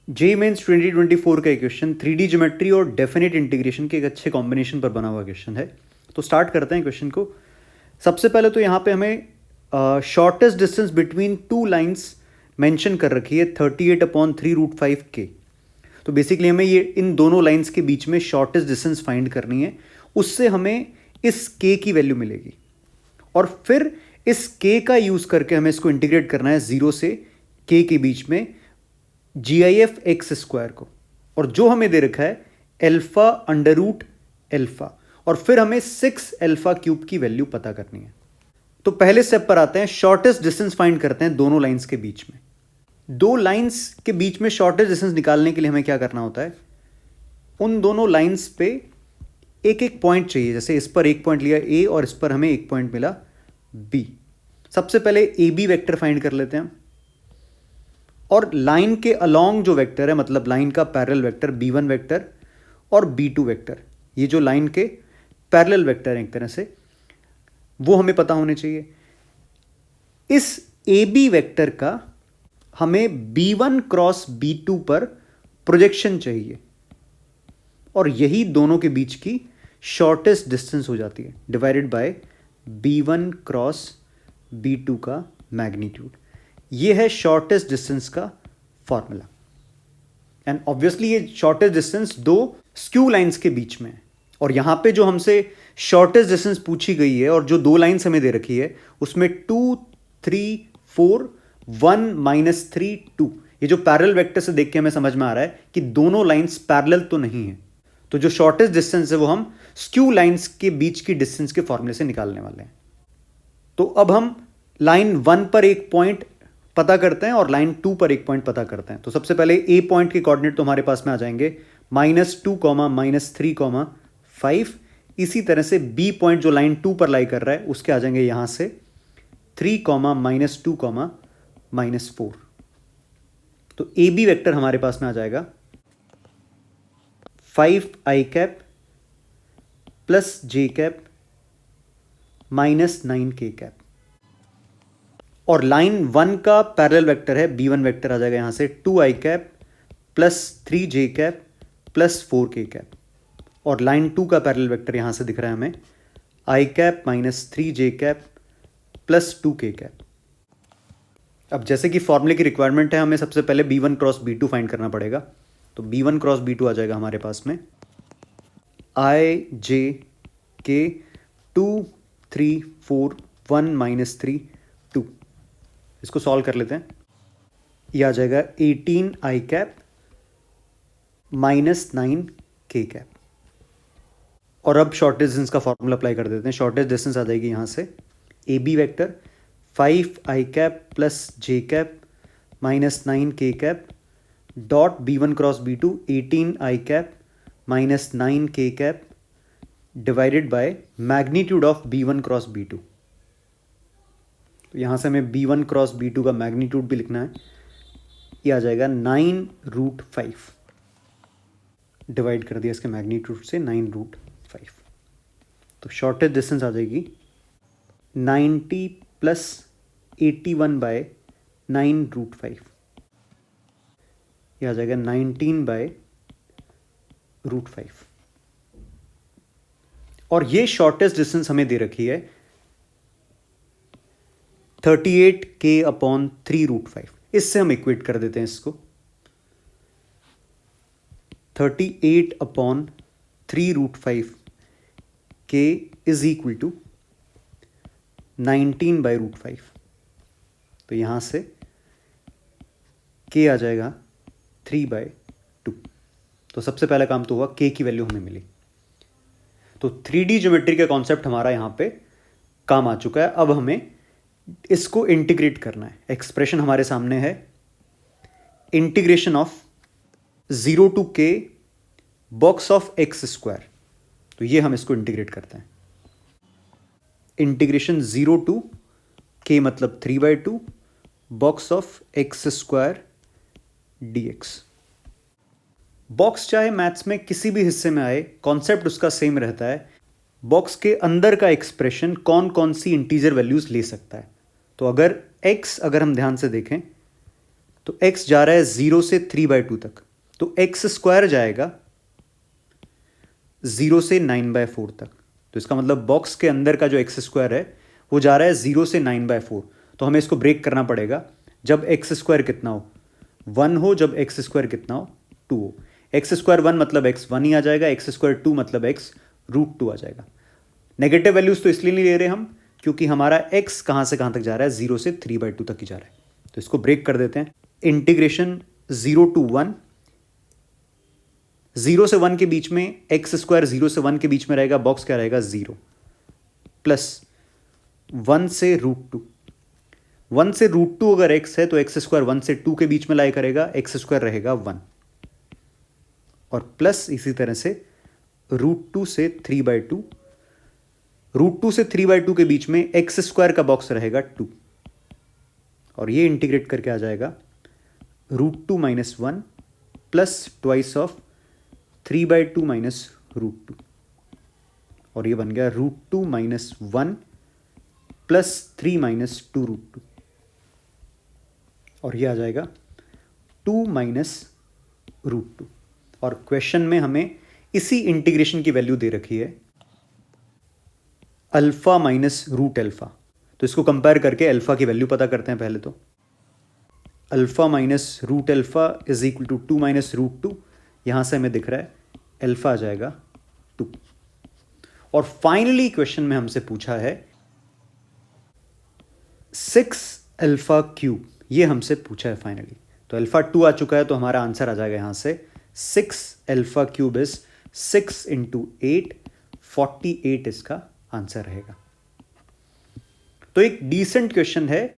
JEE mains 2024 का एक question 3D geometry और डेफिनेट इंटीग्रेशन के एक अच्छे कॉम्बिनेशन पर बना हुआ क्वेश्चन है। तो स्टार्ट करते हैं क्वेश्चन को। सबसे पहले तो यहाँ पे हमें shortest distance between two lines mention कर रखी है 38/3√5 k। तो बेसिकली हमें ये इन दोनों लाइंस के बीच में शॉर्टेस्ट डिस्टेंस फाइंड करनी है, उससे हमें इस k की वैल्यू मिलेगी और फिर इस k का यूज़ करके हमें इसको इंटीग्रेट करना है 0 से k के बीच में GIF x स्क्वायर को, और जो हमें दे रखा है अल्फा अंडर रूट अल्फा, और फिर हमें 6 अल्फा क्यूब की वैल्यू पता करनी है। तो पहले स्टेप पर आते हैं, शॉर्टेस्ट डिस्टेंस फाइंड करते हैं दोनों लाइंस के बीच में। दो लाइंस के बीच में शॉर्टेस्ट डिस्टेंस निकालने के लिए हमें क्या करना होता है, उन दोनों लाइंस पे एक एक पॉइंट चाहिए। जैसे इस पर एक पॉइंट लिया A और इस पर हमें एक पॉइंट मिला B। सबसे पहले AB वेक्टर फाइंड कर लेते हैं, और लाइन के अलोंग जो वेक्टर है, मतलब लाइन का पैरेलल वेक्टर B1 वेक्टर और B2 वेक्टर, ये जो लाइन के पैरेलल वेक्टर हैं एक तरह से, वो हमें पता होने चाहिए। इस AB वेक्टर का हमें B1 क्रॉस B2 पर प्रोजेक्शन चाहिए, और यही दोनों के बीच की शॉर्टेस्ट डिस्टेंस हो जाती है, divided by B1 cross B2 का मैग्नीट्यूड। ये है शॉर्टेस्ट डिस्टेंस का फॉर्मूला। एंड ऑब्वियसली ये शॉर्टेस्ट डिस्टेंस दो स्क्यू लाइंस के बीच में है, और यहां पे जो हमसे शॉर्टेस्ट डिस्टेंस पूछी गई है और जो दो लाइंस हमें दे रखी है, उसमें 2 3 4 1 -3 2, ये जो पैरेलल वेक्टर से देख के हमें समझ में आ रहा है कि दोनों लाइंस पैरेलल तो नहीं है। तो जो शॉर्टेस्ट डिस्टेंस है वो हम स्क्यू लाइंस के बीच की डिस्टेंस के फॉर्मूले से निकालने वाले हैं। तो अब हम लाइन 1 पर एक पॉइंट पता करते हैं और लाइन 2 पर एक पॉइंट पता करते हैं। तो सबसे पहले A पॉइंट के कोऑर्डिनेट तो हमारे पास में आ जाएंगे -2, -3, 5। इसी तरह से B पॉइंट जो लाइन 2 पर लाई कर रहा है, उसके आ जाएंगे यहां से 3, -2, -4। तो AB वेक्टर हमारे पास में आ जाएगा 5i cap plus j cap -9k cap, और लाइन 1 का पैरेलल वेक्टर है B1 वेक्टर आ जाएगा यहां से 2i cap plus 3j cap plus 4k cap, और लाइन 2 का पैरेलल वेक्टर यहां से दिख रहा है हमें i cap -3j cap plus 2k cap. अब जैसे कि फॉर्मूले की रिक्वायरमेंट है, हमें सबसे पहले B1 क्रॉस B2 फाइंड करना पड़ेगा। तो B1 क्रॉस B2 आ जाएगा हमारे पास में i j k 2 3 4 1 -3 2। इसको सॉल्व कर लेते हैं। यह आ जाएगा 18i कैप -9k कैप, और अब शॉर्टेस्ट डिस्टेंस का फॉर्मूला अप्लाई कर देते हैं। शॉर्टेस्ट डिस्टेंस आ जाएगी यहां से AB vector 5i cap plus j cap -9k cap dot B1 cross B2 18i cap -9k cap divided by magnitude of B1 cross B2। तो यहां से हमें B1 क्रॉस B2 का मैग्नीट्यूड भी लिखना है। ये आ जाएगा 9√5, डिवाइड कर दिया इसके मैग्नीट्यूड से 9√5। तो शॉर्टेस्ट डिस्टेंस आ जाएगी 90 प्लस 81/9√5। यह आ जाएगा 19/√5, और ये शॉर्टेस्ट डिस्टेंस हमें दे रखी है 38k/3√5। इससे हम इक्वेट कर देते हैं इसको 38/3√5 k इज इक्वल टू 19/√5। तो यहां से k आ जाएगा 3/2। तो सबसे पहला काम तो हुआ, k की वैल्यू हमें मिली। तो 3D ज्योमेट्री का कॉन्सेप्ट हमारा यहां पे काम आ चुका है। अब हमें इसको इंटीग्रेट करना है। एक्सप्रेशन हमारे सामने है, integration of 0 to k box of x square. तो ये हम इसको इंटीग्रेट करते हैं। इंटीग्रेशन 0 to k मतलब 3/2 box of x square dx। Box चाहे मैथ्स में किसी भी हिस्से में आए, कॉन्सेप्ट उसका सेम रहता है। बॉक्स के अंदर का एक्सप्रेशन कौन कौन सी इंटीजर वैल्यूज ले सकता है। तो अगर x, अगर हम ध्यान से देखें तो x जा रहा है 0 से 3/2 तक, तो एक्स स्क्वायर जाएगा 0 से 9/4 तक। तो इसका मतलब बॉक्स के अंदर का जो एक्स स्क्वायर है वो जा रहा है 0 से 9/4। तो हमें इसको ब्रेक करना पड़ेगा जब एक्स स्क्वायर कितना हो, 1 हो, जब एक्स स्क्वायर कितना हो, 2 हो। एक्स स्क्वायर 1 मतलब एक्स 1 ही आ जाएगा, एक्स स्क्वायर 2 मतलब एक्स √2 आ जाएगा। नेगेटिव वैल्यूज तो इसलिए नहीं ले रहे हम क्योंकि हमारा एक्स कहाँ से कहाँ तक जा रहा है, 0 से 3/2 तक ही जा रहा है। तो इसको ब्रेक कर देते हैं। इंटीग्रेशन 0 to 1, 0 से 1 के बीच में एक्स स्क्वायर 0 से 1 के बीच में रहेगा, बॉक्स क्या रहेगा 0, प्लस 1 से √2। 1 से √2 अगर एक्स है तो एक्स स्क्वायर 1 से 2 के बीच में लाई करेगा, एक्स स्क्वायर रहेगा 1, और प्लस इसी तरह से √2 से 3/2। √2 से 3/2 के बीच में एक्स स्क्वायर का बॉक्स रहेगा 2, और ये इंटीग्रेट करके आ जाएगा √2 - 1 प्लस ट्वाइस ऑफ 3/2 माइनस √2, और ये बन गया √2 - 1 प्लस 3 - 2 √2, और ये आ जाएगा 2 - √2। और क्वेश्चन में हमें इसी इंटीग्रेशन की वैल्यू दे रखी है अल्फा माइनस √α। तो इसको कंपेयर करके अल्फा की वैल्यू पता करते हैं पहले। तो alpha minus √α is equal to 2 - √2। यहां से हमें दिख रहा है अल्फा आ जाएगा 2। और फाइनली क्वेश्चन में हमसे पूछा है 6α³, ये हमसे पूछा है फाइनली। तो अल्फा 2 आ चुका है, तो हमारा आंसर आ जाएगा यहां से 6α³ इज 6 × 8, 48 इसका आंसर रहेगा। तो एक डिसेंट क्वेश्चन है।